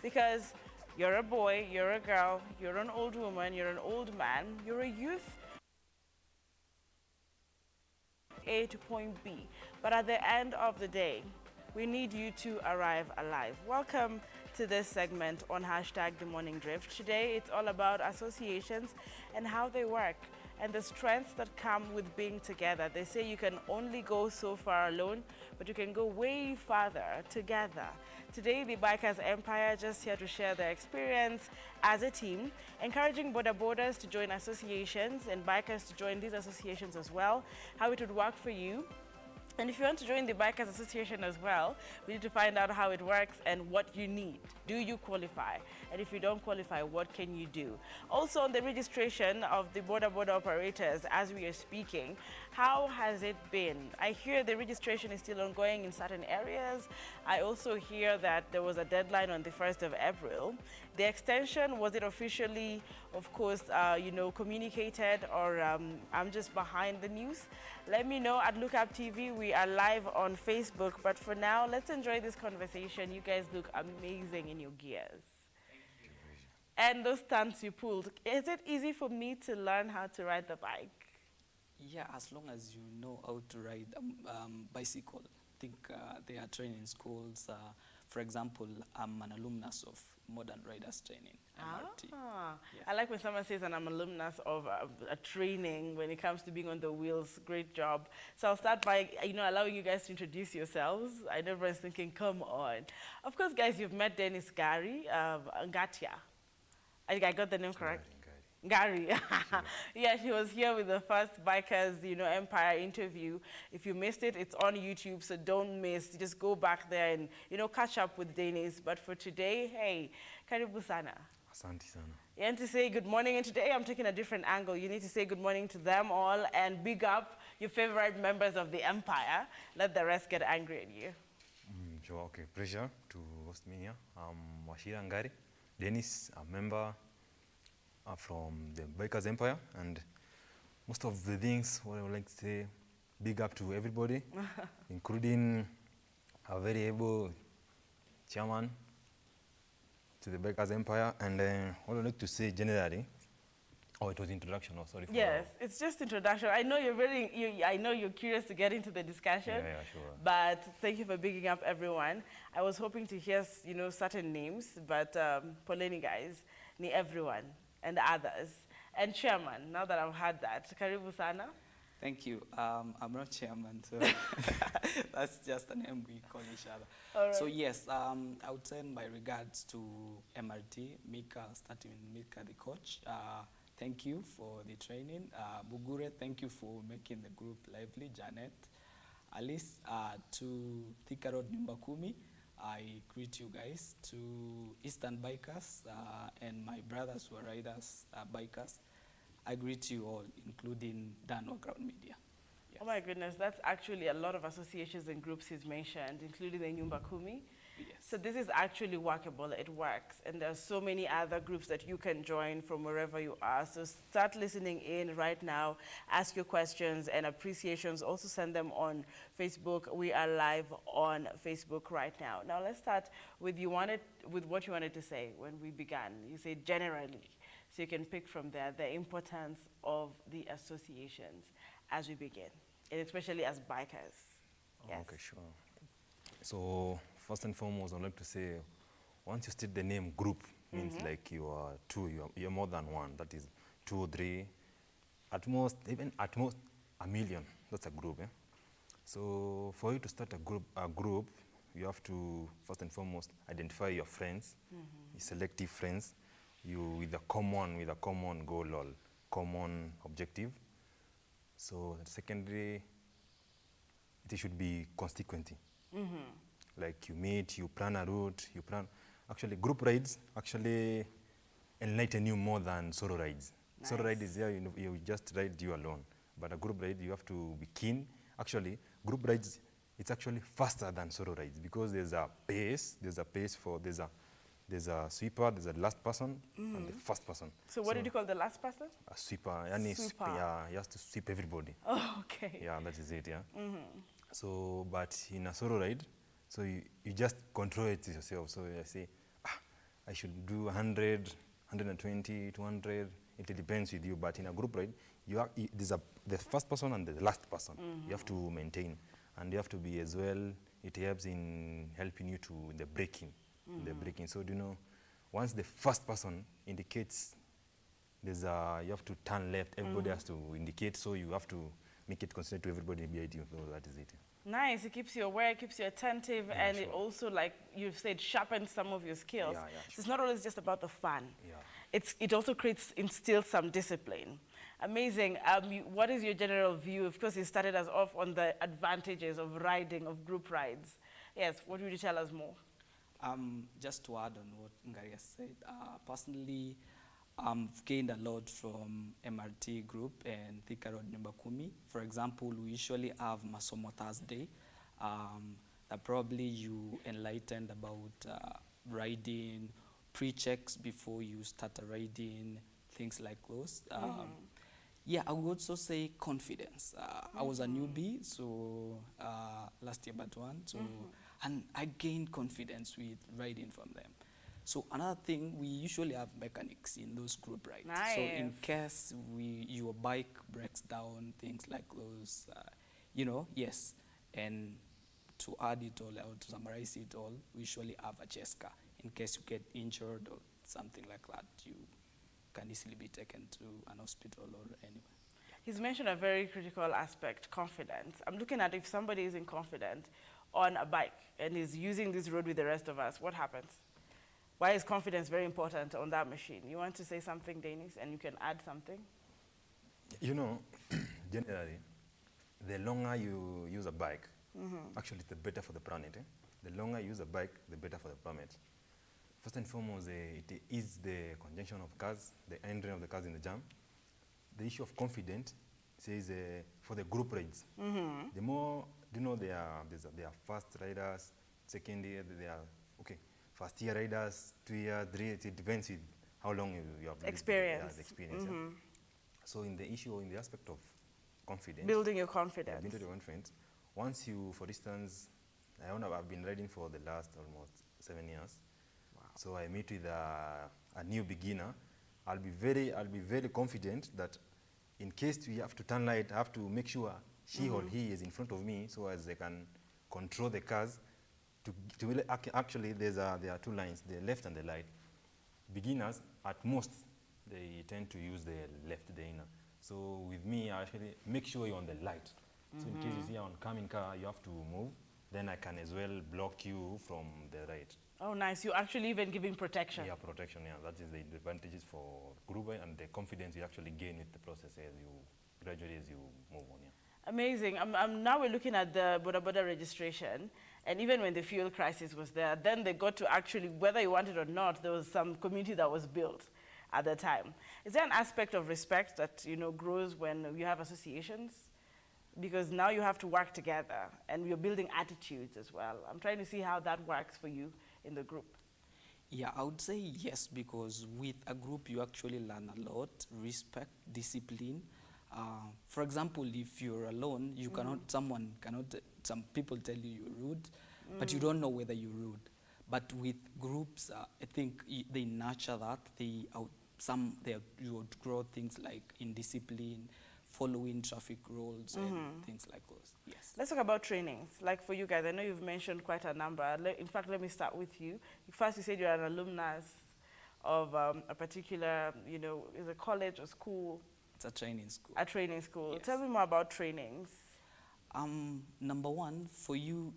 Because you're a boy, you're a girl, you're an old woman, you're an old man, you're a youth, A to point B. But at the end of the day, we need you to arrive alive. Welcome to this segment on hashtag The Morning Drift. Today, it's all about associations and how they work and the strengths that come with being together. They say you can only go so far alone, but you can go way farther together. Today, the Bikers Empire just here to share their experience as a team, encouraging border borders to join associations and bikers to join these associations as well, how it would work for you. And if you want to join the Bikers Association as well, we need to find out how it works and what you need. Do you qualify? And if you don't qualify, what can you do? Also, on the registration of the border operators, as we are speaking, how has it been? I hear the registration is still ongoing in certain areas. I also hear that there was a deadline on the 1st of April. The extension, was it officially, of course, communicated, or I'm just behind the news? Let me know at Look Up TV. We are live on Facebook. But for now, let's enjoy this conversation. You guys look amazing in your gears. And those stunts you pulled, is it easy for me to learn how to ride the bike? Yeah, as long as you know how to ride a bicycle. I think they are training schools. For example, I'm an alumnus of Modern Riders Training, MRT. Yes. I like when someone says that I'm an alumnus of a training when it comes to being on the wheels. Great job. So I'll start by allowing you guys to introduce yourselves. I know everyone's thinking, come on. Of course, guys, you've met Dennis Gary, Ngatia. I got the name correct? Gary. Yeah, he was here with the first Bikers, Empire interview. If you missed it, it's on YouTube, so don't miss. Just go back there and, catch up with Dennis. But for today, hey, karibu sana. Asante sana. You need to say good morning, and today I'm taking a different angle. You need to say good morning to them all and big up your favorite members of the Empire. Let the rest get angry at you. Sure, okay. Pleasure to host me here. I'm Washira Ngari, Dennis, a member from the Bikers Empire, and most of the things, what I would like to say, big up to everybody, including a very able chairman to the Bikers Empire, and what I would like to say generally, it was introduction, sorry. Yes, it's just introduction. I know I know you're curious to get into the discussion. Yeah, sure. But thank you for bigging up everyone. I was hoping to hear, certain names, but poleni guys, ni everyone and others. And chairman, now that I've had that, karibu sana. Thank you. I'm not chairman, so that's just a name we call each other. All right. So yes, I would send my regards to MRT, Mika, starting with Mika, the coach. Thank you for the training. Bugure, thank you for making the group lively. Janet, Alice, to Thika Road Nyumba Kumi, I greet you guys. To Eastern Bikers and my brothers who are riders, bikers, I greet you all, including Dano Ground Media. Yes. Oh my goodness, that's actually a lot of associations and groups he's mentioned, including the Nyumba Kumi. Yes. So this is actually workable, it works. And there are so many other groups that you can join from wherever you are. So start listening in right now, ask your questions and appreciations. Also send them on Facebook. We are live on Facebook right now. Now let's start with what you wanted to say when we began. You said generally, so you can pick from there the importance of the associations as we begin, and especially as bikers. Yes. Okay, sure. So first and foremost, I'd like to say, once you state the name group, means like you are two, you're more than one. That is 2, 3, at most a million. That's a group. So for you to start a group, you have to first and foremost identify your friends, your selective friends, with a common goal or common objective. So secondly, it should be consequent. Like you meet, you plan a route, actually group rides actually enlighten you more than solo rides. Nice. Solo ride is you just ride you alone. But a group ride, you have to be keen. Actually, group rides, it's actually faster than solo rides because there's a pace for, there's a sweeper, there's a last person, and the first person. So what did you call the last person? A sweeper. Sweeper. Yeah, he has to sweep everybody. Oh, okay. Yeah, that is it, yeah. So, but in a solo ride, so you just control it yourself. So I say, I should do 100, 120, 200. It depends with you. But in a group ride, there's the first person and the last person. You have to maintain. And you have to be as well, it helps in helping you to the braking. The braking. So, once the first person indicates you have to turn left, everybody has to indicate, so you have to make it consistent to everybody behind you. So that is it. Nice. It keeps you aware, it keeps you attentive, and it also, like you've said, sharpens some of your skills. Yeah, So it's not always just about the fun. Yeah. It also instills some discipline. Amazing. What is your general view? Of course, you started us off on the advantages of riding, of group rides. Yes, what would you tell us more? Just to add on what Ngari said, personally, I've gained a lot from MRT group and Thika Road Nyumba Kumi. For example, we usually have Masomo Thursday. That probably you enlightened about riding, pre-checks before you start riding, things like those. Yeah, I would also say confidence. I was a newbie, so last year but one, so and I gained confidence with riding from them. So another thing, we usually have mechanics in those group rides. Nice. So in case your bike breaks down, things like those, yes. And to add it all, or to summarize it all, we usually have a Cheska. In case you get injured or something like that, you can easily be taken to an hospital or anywhere. He's mentioned a very critical aspect, confidence. I'm looking at if somebody isn't confident on a bike and is using this road with the rest of us, what happens? Why is confidence very important on that machine? You want to say something, Dennis, and you can add something? Generally, the longer you use a bike, actually the better for the planet. The longer you use a bike, the better for the planet. First and foremost, it is the congestion of cars, the entry of the cars in the jam. The issue of confidence says for the group rides, the more, there are fast riders, second year, they are, first year riders, 2 years, 3 years, it depends with how long you have experience. The experience. Yeah. So in the aspect of confidence. Building your confidence. Building your confidence. Once you, for instance, I've been riding for the last almost 7 years. Wow. So I meet with a new beginner. I'll be very confident that in case we have to turn right, I have to make sure she or he is in front of me so as they can control the cars. Actually, there are two lines, the left and the right. Beginners, at most, they tend to use the left, the inner. So with me, I actually make sure you're on the light. So in case you see an oncoming car, you have to move. Then I can as well block you from the right. Oh, nice. You're actually even giving protection. Yeah, protection, yeah. That is the advantages for group and the confidence you actually gain with the process as you gradually as you move on, yeah. Amazing. Now we're looking at the Boda Boda registration, and even when the fuel crisis was there, then they got to actually, whether you want it or not, there was some community that was built at the time. Is there an aspect of respect that grows when you have associations? Because now you have to work together, and you're building attitudes as well. I'm trying to see how that works for you in the group. Yeah, I would say yes, because with a group you actually learn a lot, respect, discipline. For example, if you're alone, you some people tell you you're rude, but you don't know whether you're rude. But with groups, I think they nurture that. You would grow things like in discipline, following traffic rules and things like those. Yes. Let's talk about trainings. Like for you guys, I know you've mentioned quite a number. In fact, let me start with you. First, you said you're an alumnus of a particular, is a college or school? It's a training school. A training school. Yes. Tell me more about trainings. Number one, for you,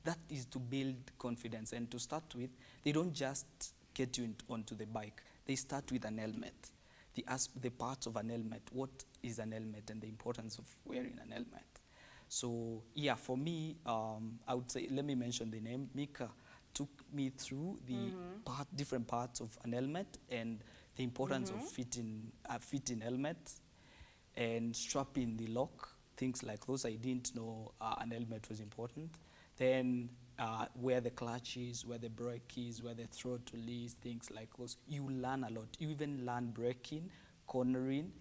that is to build confidence. And to start with, they don't just get you onto the bike. They start with an helmet. The parts of an helmet, what is an helmet and the importance of wearing an helmet. So yeah, for me, I would say, let me mention the name. Mika took me through the different parts of an helmet and the importance of fitting helmet and strapping the lock, things like those. I didn't know an helmet was important. Then where the clutch is, where the brake is, where the throttle is, things like those. You learn a lot. You even learn braking, cornering.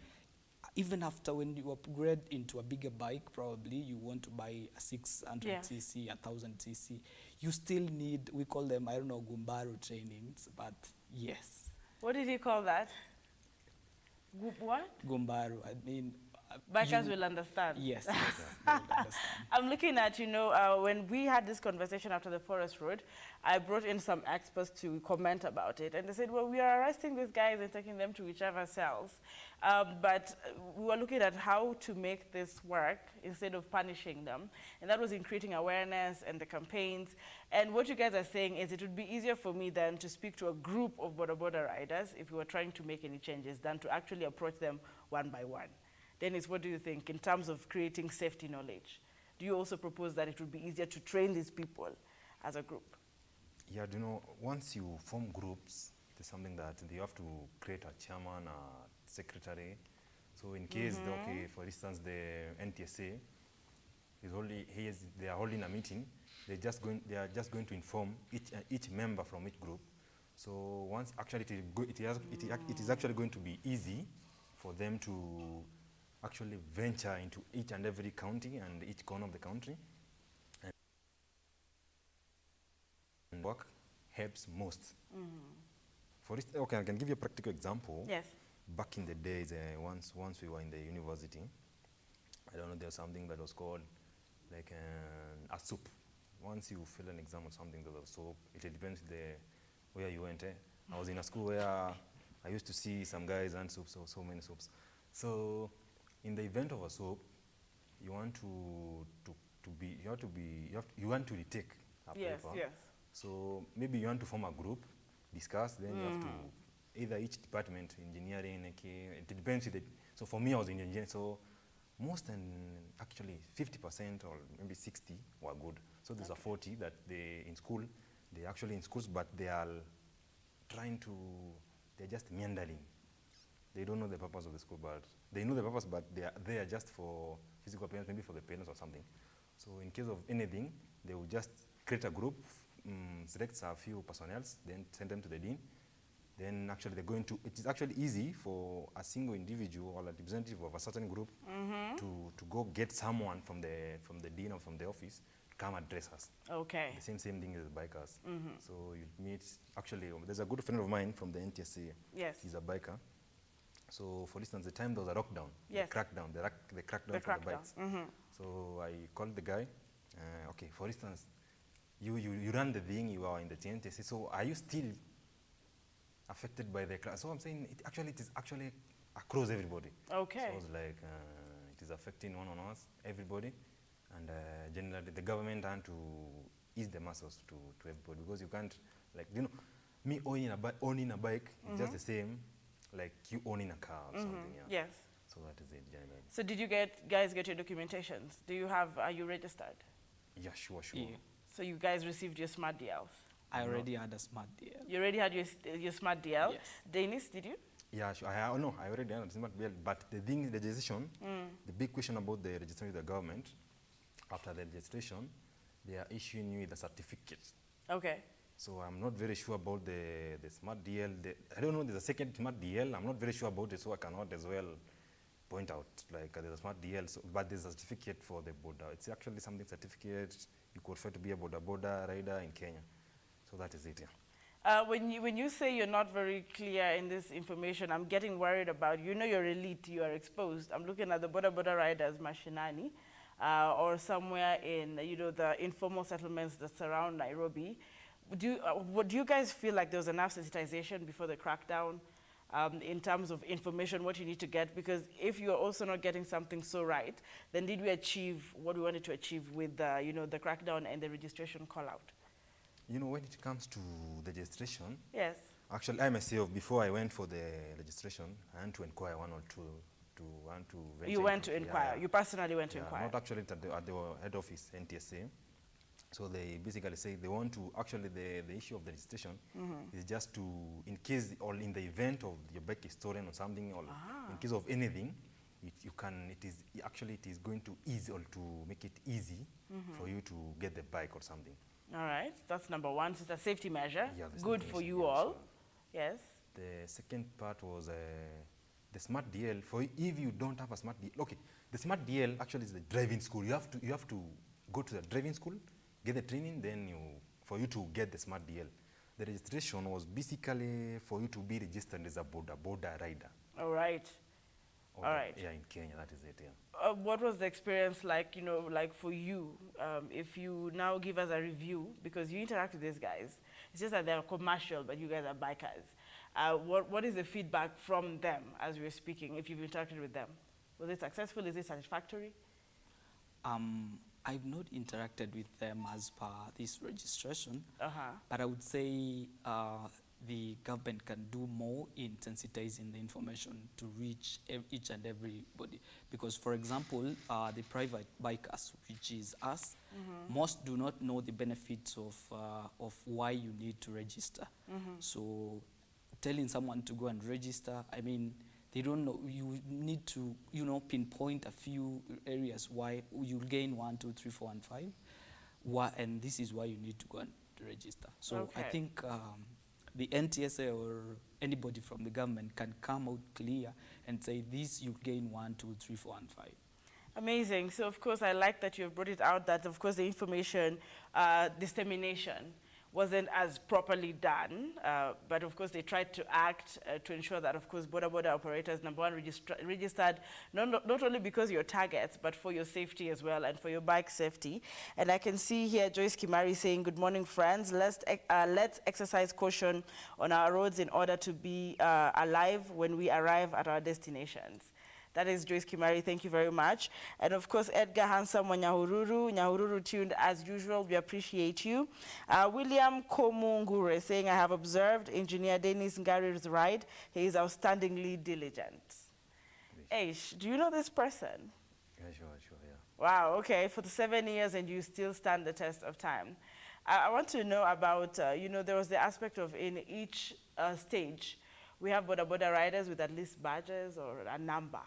Even after when you upgrade into a bigger bike, probably you want to buy a 600cc, 1000cc, you still need, we call them, I don't know, Gumbaru trainings, but yes. What did he call that? What? Gumbaru, I mean, Bikers will understand. Yes, yes, they will understand. I'm looking at, when we had this conversation after the Forest Road, I brought in some experts to comment about it. And they said, well, we are arresting these guys and taking them to whichever cells. But we were looking at how to make this work instead of punishing them. And that was in creating awareness and the campaigns. And what you guys are saying is it would be easier for me then to speak to a group of border riders if we were trying to make any changes than to actually approach them one by one. Dennis, what do you think in terms of creating safety knowledge? Do you also propose that it would be easier to train these people as a group? Yeah, once you form groups, there's something that you have to create a chairman, a secretary. So in case, okay, for instance, the NTSA they are holding a meeting, they are just going to inform each member from each group. So once actually it is actually going to be easy for them to actually venture into each and every county and each corner of the country. And work helps most. For this, okay, I can give you a practical example. Yes. Back in the days, once we were in the university, I don't know, there was something that was called like a soup. Once you fill an exam or something, there was a soup. It depends where you went. I was in a school where I used to see some guys and soups, so many soups. So in the event of a soap, you want you want to retake a paper. Yes. So maybe you want to form a group, discuss, then you have to either each department, engineering, it depends. So for me, I was in engineering, so most and actually 50% or maybe 60 were good. So there's a 40 that they're actually in schools, but they're just meandering. They don't know the purpose of the school, but they know the purpose, but they are there just for physical appearance, maybe for the parents or something. So in case of anything, they will just create a group, select a few personnel, then send them to the dean. Then actually it is actually easy for a single individual or a representative of a certain group to go get someone from the dean or from the office to come address us. Okay. The same thing as bikers. So you meet, actually, there's a good friend of mine from the NTSA. Yes. He's a biker. So, for instance, the time there was a lockdown, yes. the crackdown for the bikes. So I called the guy. Okay, for instance, you run the thing, you are in the TNTC. So are you still affected by the crack? So I'm saying it is actually across everybody. Okay. So I was like, it is affecting one on us, everybody, and generally the government had to ease the muscles to everybody, because you can't, like, me owning a bike is just the same like you owning a car or something. Yeah. Yes. So that is it generally. So did you guys get your documentations? Are you registered? Yeah, sure. Yeah. So you guys received your smart DLs? I already had a smart DL. You already had your smart DL? Yes. Dennis, did you? Yeah, sure. I already had a smart DL, but the registration, the big question about the registration with the government, after the registration, they are issuing you the certificate. Okay. So I'm not very sure about the smart DL. I don't know, there's a second smart DL. I'm not very sure about it, so I cannot as well point out, like there's a smart DL, but there's a certificate for the border. It's actually something certificate. You qualify to be a border rider in Kenya. So that is it, yeah. When you say you're not very clear in this information, I'm getting worried about, you're elite, you are exposed. I'm looking at the border riders, Mashinani, or somewhere in, the informal settlements that surround Nairobi. Do you guys feel like there was enough sensitization before the crackdown in terms of information, what you need to get? Because if you're also not getting something so right, then did we achieve what we wanted to achieve with the crackdown and the registration call out? When it comes to the registration, yes. Actually, I myself, before I went for the registration, I went to inquire one or two You went to inquire? Yeah. You personally went to inquire? Not actually at the head office, NTSA. So they basically say they want to, actually the issue of the registration is just to, in case or in the event of your bike is stolen or something, or in case of anything, it is going to ease or to make it easy for you to get the bike or something. All right, that's number one. So it's a safety measure. Yeah, good for you all. Yes. The second part was the smart DL. For if you don't have a smart DL, okay, the smart DL actually is the driving school. You have to go to the driving school, get the training, then you for you to get the smart DL, the registration was basically for you to be registered as a border rider. All right. All right. Yeah, in Kenya, that is it, yeah. What was the experience like, like for you, if you now give us a review, because you interact with these guys. It's just that they're commercial, but you guys are bikers. What is the feedback from them as we're speaking, if you've interacted with them? Was it successful? Is it satisfactory? I've not interacted with them as per this registration, but I would say the government can do more in sensitizing the information to reach each and everybody. Because, for example, the private bikers, which is us, most do not know the benefits of why you need to register. So telling someone to go and register, I mean, they don't know. You need to, pinpoint a few areas why you'll gain 1, 2, 3, 4, and 5. And this is why you need to go and register. So I think the NTSA or anybody from the government can come out clear and say this, you gain 1, 2, 3, 4, and 5. Amazing. So, of course, I like that you've brought it out that, of course, the information dissemination wasn't as properly done, but of course they tried to act to ensure that, of course, border operators, number one, registered not only because you're targets, but for your safety as well and for your bike safety. And I can see here Joyce Kimari saying, good morning, friends. Let's exercise caution on our roads in order to be alive when we arrive at our destinations. That is Joyce Kimari, thank you very much. And of course, Edgar Handsome Nyahururu tuned as usual, we appreciate you. William Komungure saying, I have observed Engineer Dennis Ngari's ride. He is outstandingly diligent. Aish, do you know this person? Yeah, sure, yeah. Wow, okay, for the 7 years and you still stand the test of time. I want to know about, there was the aspect of in each stage, we have border riders with at least badges or a number.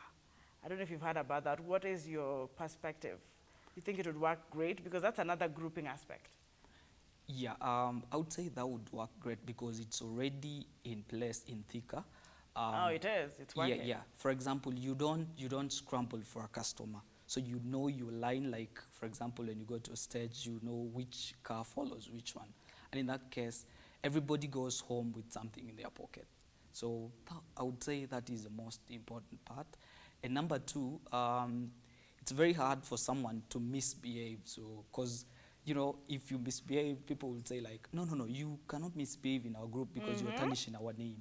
I don't know if you've heard about that. What is your perspective? You think it would work great? Because that's another grouping aspect. Yeah, I would say that would work great because it's already in place in Thika. Oh, it is. It's working. Yeah. For example, you don't scramble for a customer. So you know your line, like, for example, when you go to a stage, you know which car follows which one. And in that case, everybody goes home with something in their pocket. So I would say that is the most important part. And number two, it's very hard for someone to misbehave. So, because, if you misbehave, people will say like, no, you cannot misbehave in our group because you're tarnishing our name.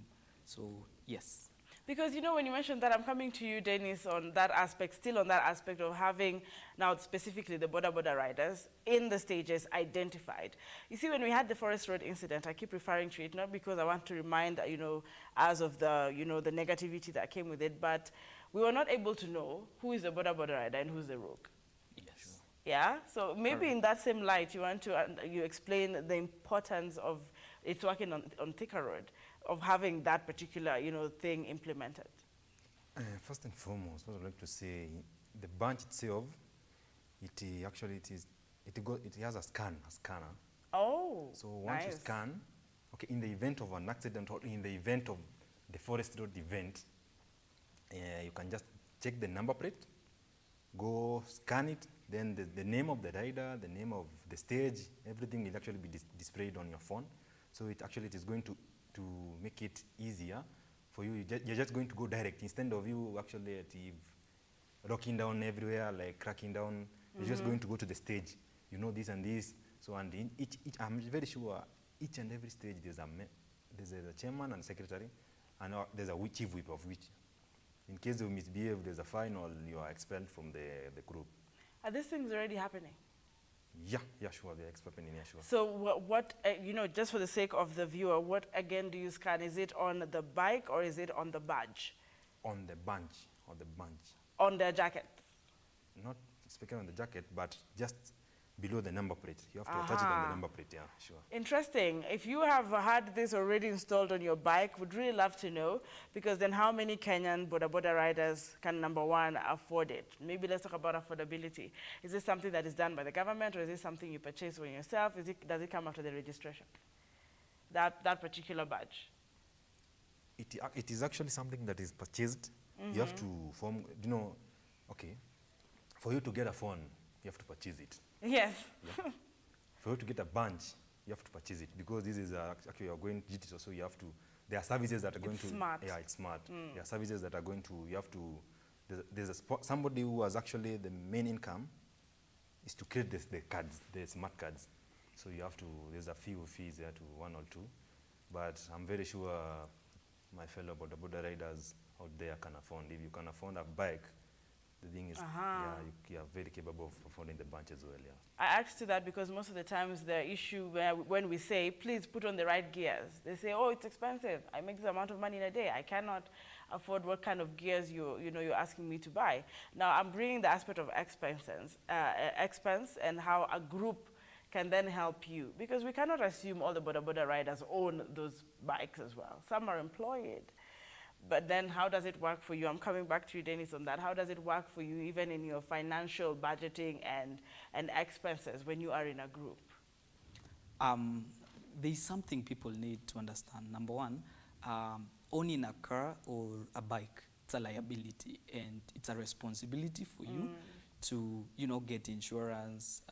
So, yes. Because, when you mentioned that, I'm coming to you, Dennis, on that aspect, still on that aspect of having now specifically the border riders in the stages identified. You see, when we had the Forest Road incident, I keep referring to it, not because I want to remind, us of the, the negativity that came with it, but we were not able to know who is the border rider and who's the rogue. Yes. Yeah? So maybe in that same light, you want to, you explain the importance of it's working on Thika Road, of having that particular, thing implemented. First and foremost, what I'd like to say, the bunch itself, it has a scanner. Oh, so once you scan, okay, in the event of an accident or in the event of the Forest Road event, you can just check the number plate, go scan it, then the name of the rider, the name of the stage, everything will actually be displayed on your phone. So it is going to make it easier for you. You're just going to go direct instead of you actually rocking down everywhere, like cracking down. You're just going to go to the stage. You know this and this. So and in each I'm very sure each and every stage there's a chairman and secretary, and there's a chief whip of which, in case you misbehave, there's a fine or you are expelled from the group. Are these things already happening? Yeah, sure, they're happening, yeah, sure. So what just for the sake of the viewer, what again do you scan? Is it on the bike or is it on the badge? On the bunch, On their jacket? Not speaking on the jacket, but just below the number plate. You have to attach it on the number plate, yeah, sure. Interesting. If you have had this already installed on your bike, would really love to know, because then how many Kenyan border riders can, number one, afford it? Maybe let's talk about affordability. Is this something that is done by the government, or is this something you purchase for yourself? Does it come after the registration? That particular badge? It is actually something that is purchased. You have to form, okay, for you to get a phone, you have to purchase it. Yes. Yeah. For you to get a bunch, you you have to purchase it because this is actually you're going digital, so you have to. There are services that are going It's to. smart. Yeah, it's smart. There are services that are going to. You have to. There's somebody who has actually the main income is to create the cards, the smart cards. So you have to. There's a few fees there to 1 or 2, but I'm very sure my fellow border riders out there can afford. If you can afford a bike, the thing is, yeah, you are very capable of affording the bunch as well, yeah. I asked you that because most of the times the issue when we say, please put on the right gears, they say, oh, it's expensive. I make this amount of money in a day. I cannot afford what kind of gears you're asking me to buy. Now, I'm bringing the aspect of expense and how a group can then help you. Because we cannot assume all the border riders own those bikes as well. Some are employed. But then how does it work for you? I'm coming back to you, Dennis, on that. How does it work for you even in your financial budgeting and expenses when you are in a group? There's something people need to understand. Number one, owning a car or a bike, it's a liability and it's a responsibility for you to, get insurance,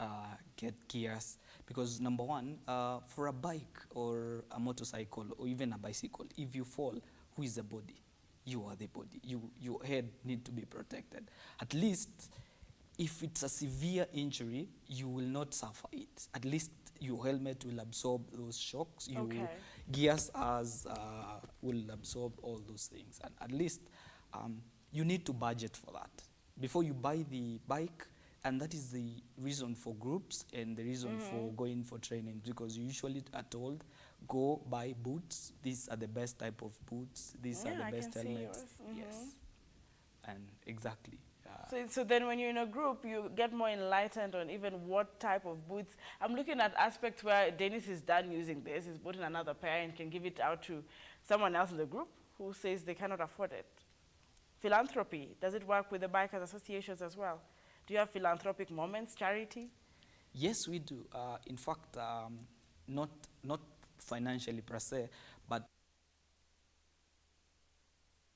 get gears. Because number one, for a bike or a motorcycle or even a bicycle, if you fall, who is the body? You are the body. Your head need to be protected. At least, if it's a severe injury, you will not suffer it. At least your helmet will absorb those shocks. Gears will absorb all those things. And at least you need to budget for that before you buy the bike. And that is the reason for groups and the reason for going for training, because you usually are told, go buy boots. These are the best type of boots. These are the best helmets. Yes. And exactly. So then when you're in a group, you get more enlightened on even what type of boots. I'm looking at aspects where Dennis is done using this, he's bought in another pair and can give it out to someone else in the group who says they cannot afford it. Philanthropy, does it work with the bikers associations as well? Do you have philanthropic moments, charity? Yes, we do. In fact, not financially per se, but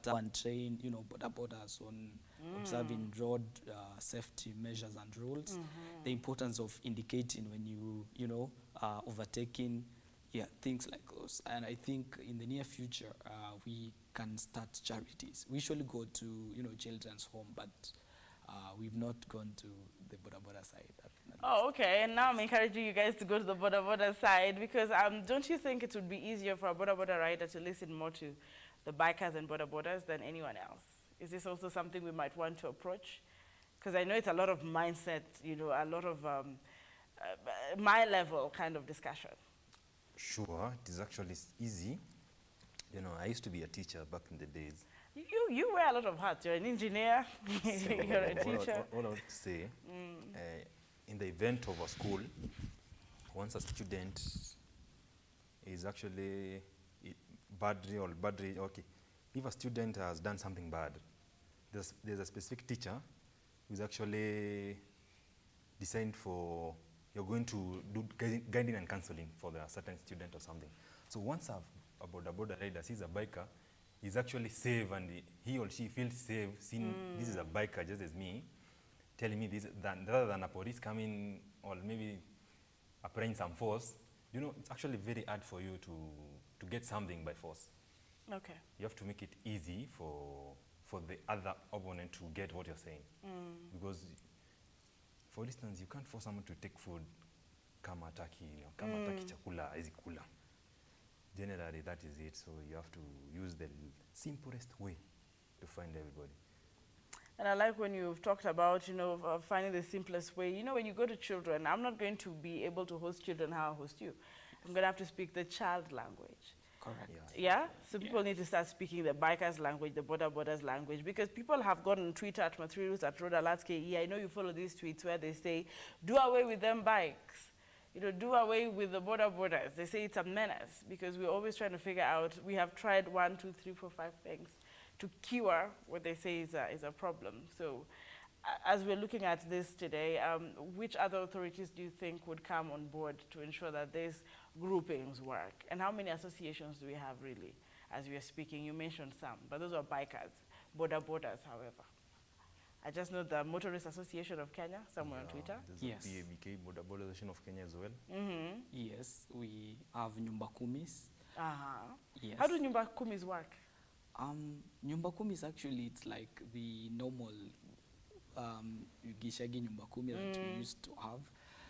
and train, borders on observing road safety measures and rules. The importance of indicating when you overtaking, things like those. And I think in the near future we can start charities. We usually go to children's home, but we've not gone to the border side. Oh, okay. And now I'm encouraging you guys to go to the border side because don't you think it would be easier for a border rider to listen more to the bikers and borders than anyone else? Is this also something we might want to approach? Because I know it's a lot of mindset, a lot of my level kind of discussion. Sure, it is actually easy. I used to be a teacher back in the days. You wear a lot of hats. You're an engineer, you're a teacher. What I would say, in the event of a school, once a student is actually badly, okay, if a student has done something bad, there's a specific teacher who's actually designed for, you're going to do guiding and counseling for the certain student or something. So once a border rider sees a biker, he's actually safe and he or she feels safe seeing this is a biker just as me, telling me this, rather than a police coming or maybe applying some force. It's actually very hard for you to get something by force. Okay. You have to make it easy for the other opponent to get what you're saying. Because, for instance, you can't force someone to take food, kama ataki, kama ataki chakula, hizi kula. Generally, that is it. So you have to use the simplest way to find everybody. And I like when you've talked about, finding the simplest way. When you go to children, I'm not going to be able to host children how I host you. I'm going to have to speak the child language. Correct. Yeah? So people need to start speaking the bikers language, the borders language, because people have gone on Twitter at Mathrirus, at Road Alerts KE. I know you follow these tweets where they say, do away with them bikes. Do away with the borders. They say it's a menace because we're always trying to figure out, we have tried 1, 2, 3, 4, 5 things to cure what they say is a problem. So as we're looking at this today, which other authorities do you think would come on board to ensure that these groupings work? And how many associations do we have really as we are speaking? You mentioned some, but those are bikers, borders, however. I just know the Motorist Association of Kenya, somewhere on Yeah, Twitter. There's Yes. a PABK, Boda Boda Association of Kenya as well. Yes, we have nyumba kumis. Uh-huh. Yes. How do Nyumba Kumis work? Nyumba kumi is actually, it's like the normal gishagi nyumba kumi that we used to have.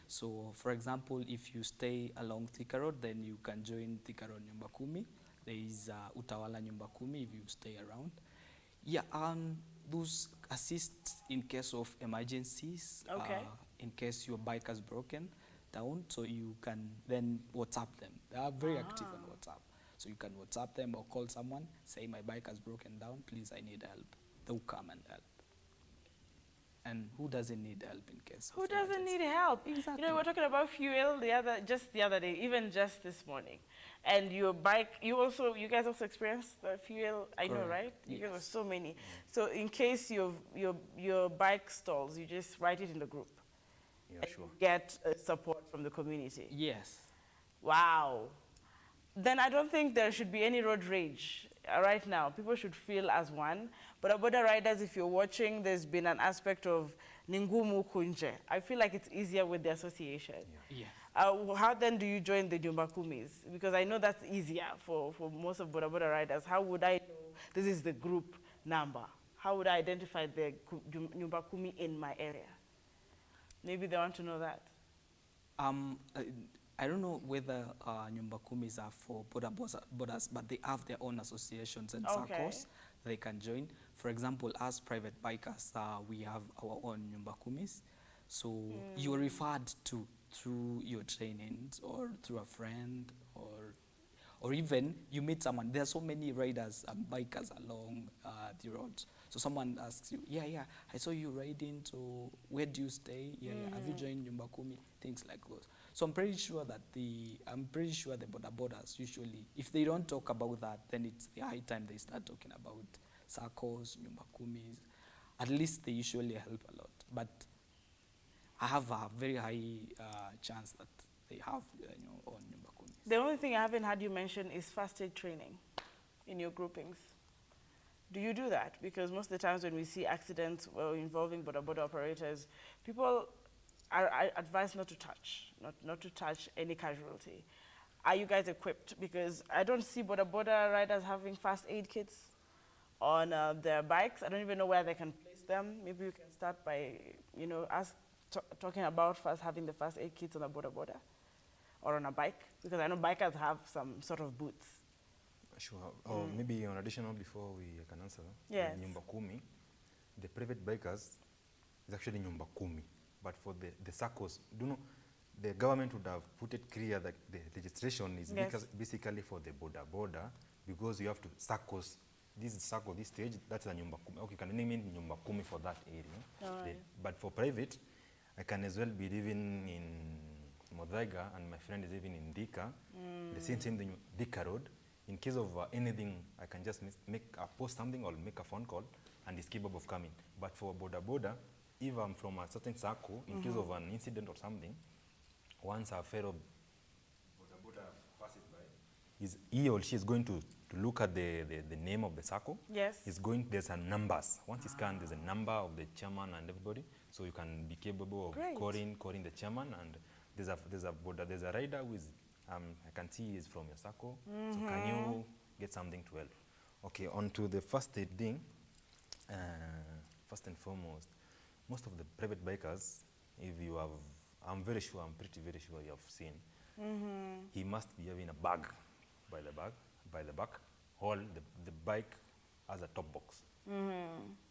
So, for example, if you stay along Thika Road, then you can join Thika Road nyumba kumi. There is Utawala nyumba kumi if you stay around. Yeah, those assist in case of emergencies. Okay. In case your bike has broken down, so you can then WhatsApp them. They are very active on WhatsApp. So you can WhatsApp them or call someone, say my bike has broken down, please I need help. They'll come and help. And who doesn't need help in case Who of doesn't emergency? need help? Exactly. You know, we were talking about fuel just the other day, even just this morning. And your bike, you guys also experienced the fuel, I know, Correct. right? You guys have Yes. so many. So in case your bike stalls, you just write it in the group. Yeah, And sure. you get support from the community. Yes. Wow. Then I don't think there should be any road rage right now. People should feel as one. But Boda riders, if you're watching, there's been an aspect of Ningumu Kunje. I feel like it's easier with the association. Yeah. How then do you join the Nyumba Kumis? Because I know that's easier for most of Boda Boda riders. How would I know this is the group number? How would I identify the Nyumba Kumi in my area? Maybe they want to know that. I don't know whether nyumba kumis are for borders, but they have their own associations and Okay. circles they can join. For example, as private bikers, we have our own nyumba kumis. So you are referred to through your trainings or through a friend, or even you meet someone. There are so many riders and bikers along the roads. So someone asks you, yeah, I saw you riding, so where do you stay? Yeah, have you joined Nyumba Kumi? Things like those. So I'm pretty sure the border borders usually, if they don't talk about that, then it's the high time they start talking about circles, Nyumba Kumis. At least they usually help a lot. But I have a very high chance that they have on Nyumba Kumis. The only thing I haven't had you mention is first aid training in your groupings. Do you do that? Because most of the times when we see accidents involving border operators, people are advised not to touch, not to touch any casualty. Are you guys equipped? Because I don't see border riders having first aid kits on their bikes. I don't even know where they can place them. Maybe you can start by, talking about first having the first aid kits on a border or on a bike, because I know bikers have some sort of boots. Sure. Or maybe an additional before we can answer. Yes. Nyumba Kumi, the private bikers is actually Nyumba Kumi. But for the circles, the government would have put it clear that the registration is Yes. basically for the border, because you have to circles. This circle, this stage, that's a Nyumba Kumi. Okay, you can name it Nyumba Kumi for that area. Alright. But for private, I can as well be living in Modhaiga and my friend is living in Thika. The same thing, Thika Road. In case of anything, I can just post something or make a phone call and it's capable of coming. But for border, if I'm from a certain circle, in case of an incident or something, once a fellow border passes by, he or she is going to look at the name of the circle. Yes. There's a numbers. Once it's scanned, there's a number of the chairman and everybody. So you can be capable of Great. calling the chairman, and there's a rider who is I can see is from your circle. So can you get something to help? Okay, on to the first aid thing. First and foremost, most of the private bikers, if you have, I'm pretty very sure you have seen, he must be having a bag by the back, or the bike has a top box.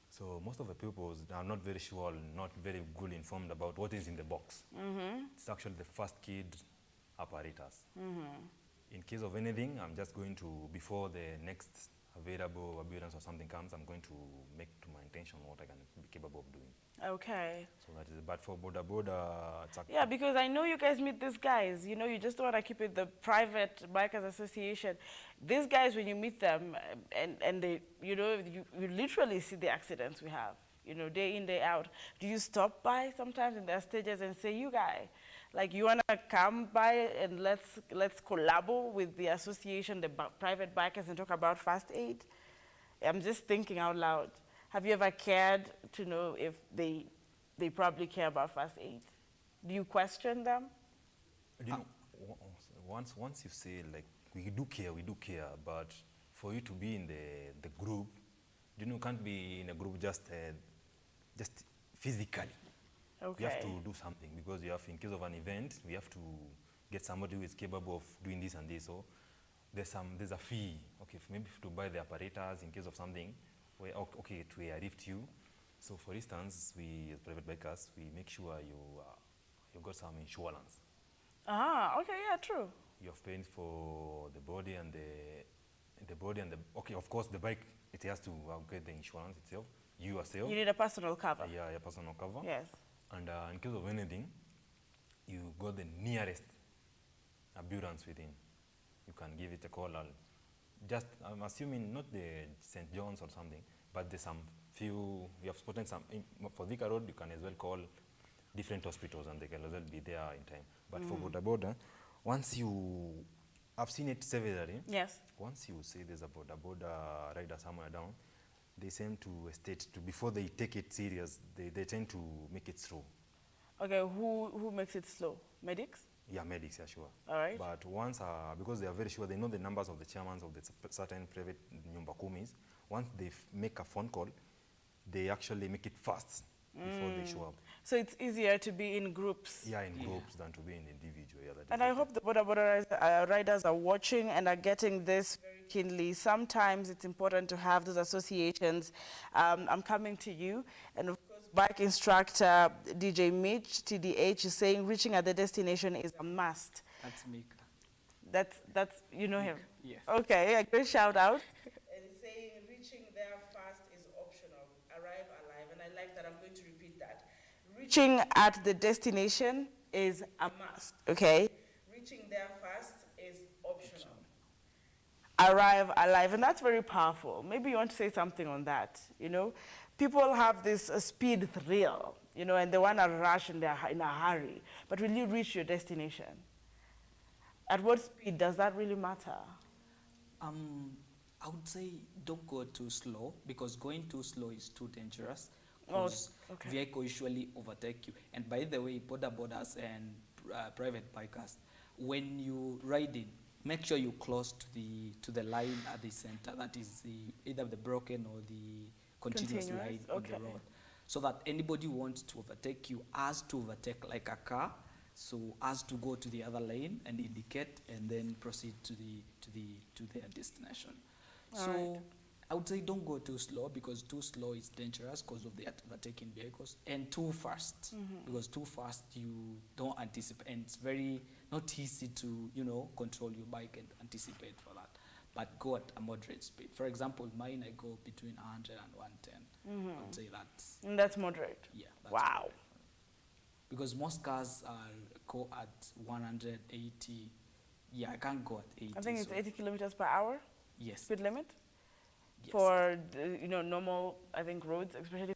So most of the people are not very sure, not very good informed about what is in the box. It's actually the first aid apparatus. In case of anything, I'm just going to, before the next available ambulance or something comes, I'm going to make to my intention what I can be capable of doing. Okay. So that is, but for border, it's Yeah, because I know you guys meet these guys. You just don't want to keep it the private bikers association. These guys, when you meet them, and they, you literally see the accidents we have, day in, day out. Do you stop by sometimes in their stages and say, you guy, like you want to come by and let's collabo with the association, the private bikers, and talk about first aid? I'm just thinking out loud. Have you ever cared to know if they probably care about first aid? Do you question them? You know, once you say like we do care, but for you to be in the group, you know, you can't be in a group just physically. Okay. You have to do something because you have, in case of an event, we have to get somebody who is capable of doing this and this. So there's a fee, okay, maybe to buy the apparatus in case of something, where, okay, to airlift you. So for instance, we as private bikers, we make sure you got some insurance. Ah, okay, yeah, true. You have paid for the body and okay, of course the bike, it has to get the insurance itself. You yourself. You need a personal cover. Yeah, your personal cover. Yes. And in case of anything, you got the nearest ambulance within. You can give it a call. Just, I'm assuming not the St. John's or something, but there's some few, you have spotted some, for Thika Road, you can as well call different hospitals and they can as well be there in time. But for Boda Boda, once you, I've seen it severally. Yes. Once you say there's a Boda Boda rider somewhere down, they tend to state to, before they take it serious, they tend to make it slow. Okay, who makes it slow? Medics? Yeah, medics, yeah, sure. All right. But once, because they are very sure, they know the numbers of the chairmans of the certain private nyumba kumis, once they make a phone call, they actually make it fast before they show up. So it's easier to be in groups. Yeah, in groups than to be in individual. Yeah, And I hope the Boda Boda riders are watching and are getting this very keenly. Sometimes it's important to have those associations. I'm coming to you. And of course, bike instructor DJ Mitch, TDH, is saying reaching at the destination is a must. That's Mika. That's you know him? Yes. Okay, a great shout out. And saying reaching there fast is optional. Arrive alive. And I like that. I'm going to repeat that. Reaching at the destination is a must, okay? Reaching there fast is optional. Arrive alive, and that's very powerful. Maybe you want to say something on that, you know? People have this speed thrill, you know, and they want to rush and they're in a hurry. But will you reach your destination? At what speed does that really matter? I would say don't go too slow, because going too slow is too dangerous. Oh, Because okay. vehicle usually overtake you. And by the way, border borders and private bikers, when you ride in, make sure you close to the line at the center. That is either the broken or the continuous line on the road, so that anybody who wants to overtake you has to overtake like a car. So has to go to the other lane and indicate, and then proceed to their destination. All So. right. I would say don't go too slow, because too slow is dangerous because of the overtaking vehicles, and too fast, because too fast you don't anticipate, and it's very not easy to, you know, control your bike and anticipate for that. But go at a moderate speed. For example, mine, I go between 100 and 110. I would say that's, And that's moderate. yeah. That's Wow. moderate. Because most cars go at 180. Yeah, I can't go at 80. I think it's so 80 kilometers per hour, yes. speed limit, Yes. for, you know, normal, I think, roads, especially.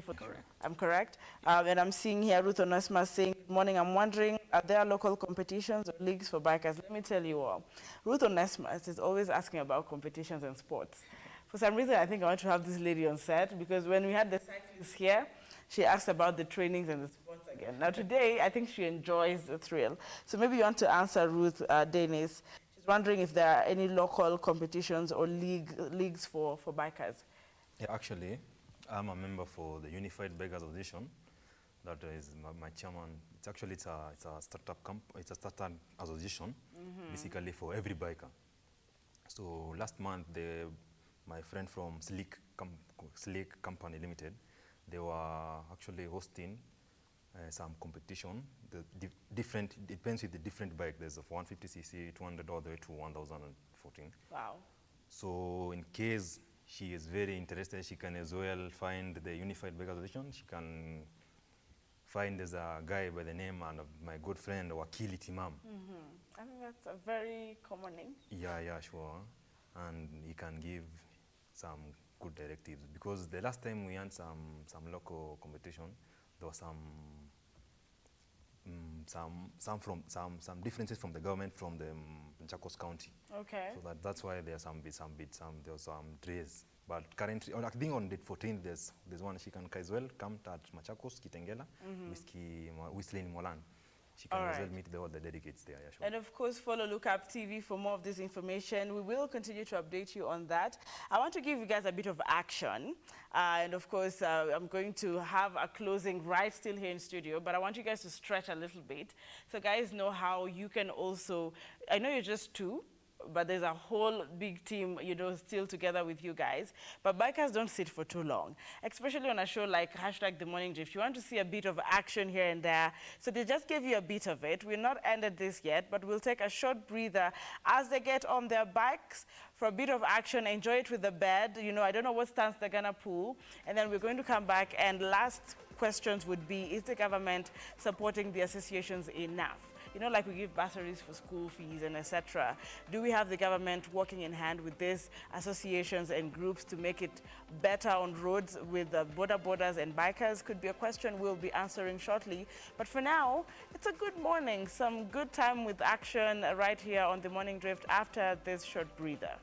Correct. I'm correct. And I'm seeing here Ruth Onesma saying, good morning, I'm wondering, are there local competitions or leagues for bikers? Let me tell you all. Ruth Onesma is always asking about competitions and sports. For some reason, I think I want to have this lady on set, because when we had the cyclists here, she asked about the trainings and the sports again. Now today, I think she enjoys the thrill. So maybe you want to answer Ruth Dennis. She's wondering if there are any local competitions or leagues for bikers. Yeah, actually, I'm a member for the Unified Bikers Association. That is my chairman. It's actually it's a startup association, basically for every biker. So last month, my friend from Slick Company Limited, they were actually hosting some competition. Different, it depends with the different bike. There's a 150cc, 200 all the way to 1014. Wow. So in case she is very interested, she can as well find the Unified Bikers Association. She can find there's a guy by the name of my good friend Wakili Timam. I think that's a very common name. Yeah, sure. And he can give some good directives, because the last time we had some local competition, there was some some differences from the government from the Machakos County. Okay. So that's why there are there's some delays. But currently, I think on date 14th, there's one she can as well come at Machakos, Kitengela, Whistling Molan. She can as well meet all the delegates there. Yeah, sure. And of course, follow Look Up TV for more of this information. We will continue to update you on that. I want to give you guys a bit of action. And of course, I'm going to have a closing right still here in studio, but I want you guys to stretch a little bit. So guys know how you can also, I know you're just two, but there's a whole big team, you know, still together with you guys. But bikers don't sit for too long, especially on a show like #The Morning Drift. You want to see a bit of action here and there. So they just gave you a bit of it. We're not ended this yet, but we'll take a short breather as they get on their bikes for a bit of action, enjoy it with the bed. You know, I don't know what stance they're gonna pull. And then we're going to come back, and last questions would be, is the government supporting the associations enough? You know, like we give bursaries for school fees and etc. Do we have the government working in hand with these associations and groups to make it better on roads with borders and bikers? Could be a question we'll be answering shortly. But for now, it's a good morning, some good time with action right here on The Morning Drift after this short breather.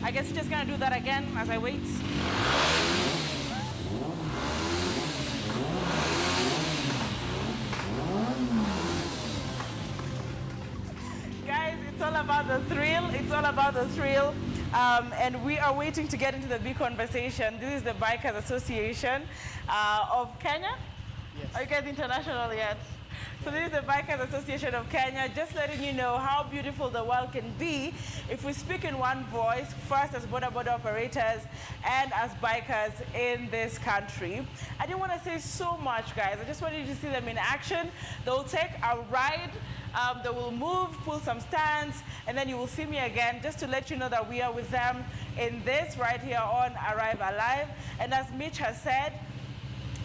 I guess you're just gonna do that again as I wait. Guys, it's all about the thrill. It's all about the thrill. And we are waiting to get into the big conversation. This is the Bikers Association of Kenya. Yes. Are you guys international yet? So this is the Bikers Association of Kenya, just letting you know how beautiful the world can be if we speak in one voice, first as border operators and as bikers in this country. I didn't want to say so much, guys. I just wanted you to see them in action. They'll take a ride. They will move, pull some stands, and then you will see me again just to let you know that we are with them in this right here on Arrive Alive. And as Mitch has said,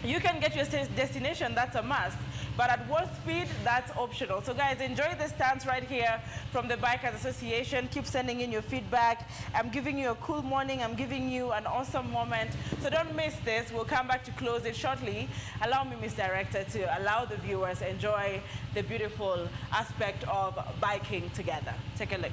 you can get your destination, that's a must. But at what speed, that's optional. So guys, enjoy the stands right here from the Bikers Association. Keep sending in your feedback. I'm giving you a cool morning. I'm giving you an awesome moment. So don't miss this. We'll come back to close it shortly. Allow me, Ms. Director, to allow the viewers enjoy the beautiful aspect of biking together. Take a look.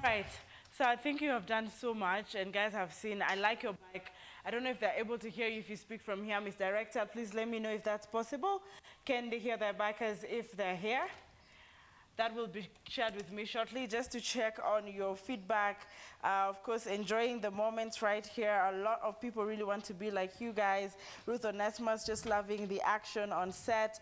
Right. So I think you have done so much, and guys have seen. I like your bike. I don't know if they're able to hear you if you speak from here, Miss Director. Please let me know if that's possible. Can they hear their bikers if they're here? That will be shared with me shortly, just to check on your feedback. Of course, enjoying the moments right here. A lot of people really want to be like you guys. Ruth Onesmus just loving the action on set.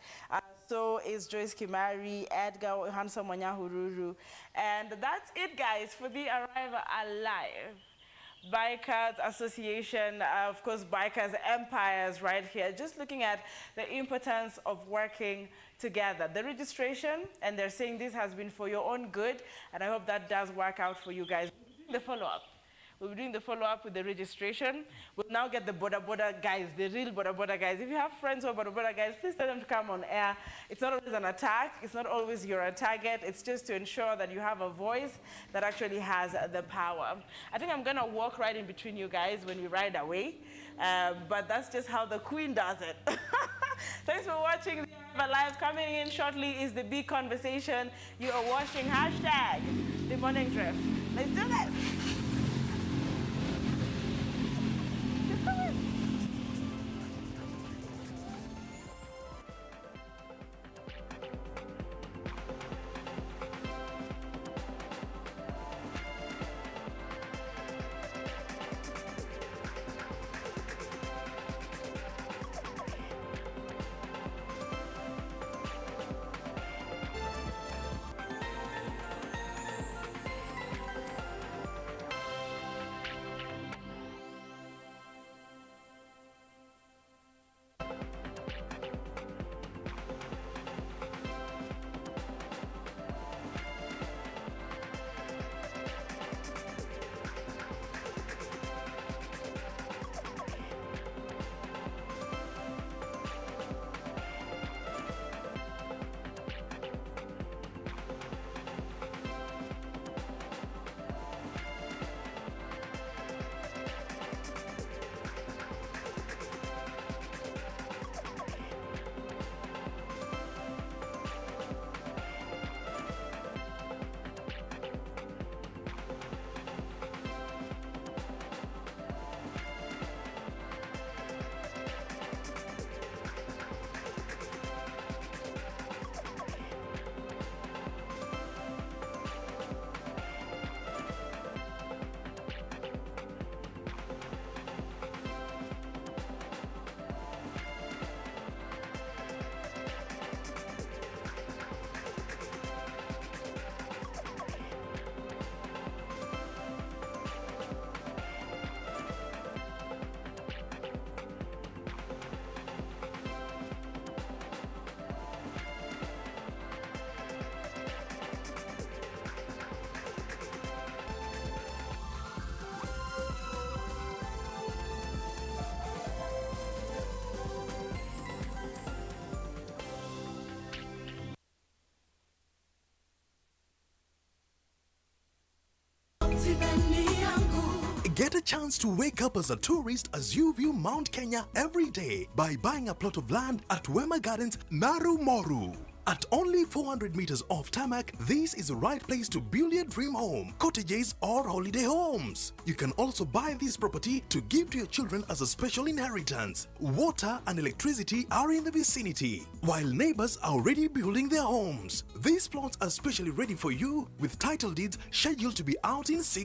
So is Joyce Kimari, Edgar Handsome Wanyahururu. And that's it, guys, for the Arrival Alive Bikers Association, of course, Bikers Empires right here, just looking at the importance of working together. The registration, and they're saying this has been for your own good, and I hope that does work out for you guys. The follow-up. We'll be doing the follow-up with the registration. We'll now get the Boda guys, the real Boda guys. If you have friends who are Boda guys, please tell them to come on air. It's not always an attack. It's not always you're a target. It's just to ensure that you have a voice that actually has the power. I think I'm going to walk right in between you guys when we ride away. But that's just how the queen does it. Thanks for watching the Live. Coming in shortly is the big conversation. You are watching #The Morning Drift. Let's do this. Get a chance to wake up as a tourist as you view Mount Kenya every day by buying a plot of land at Wema Gardens, Naru Moru. At only 400 meters off tarmac, this is the right place to build your dream home, cottages or holiday homes. You can also buy this property to give to your children as a special inheritance. Water and electricity are in the vicinity, while neighbors are already building their homes. These plots are specially ready for you with title deeds scheduled to be out in 6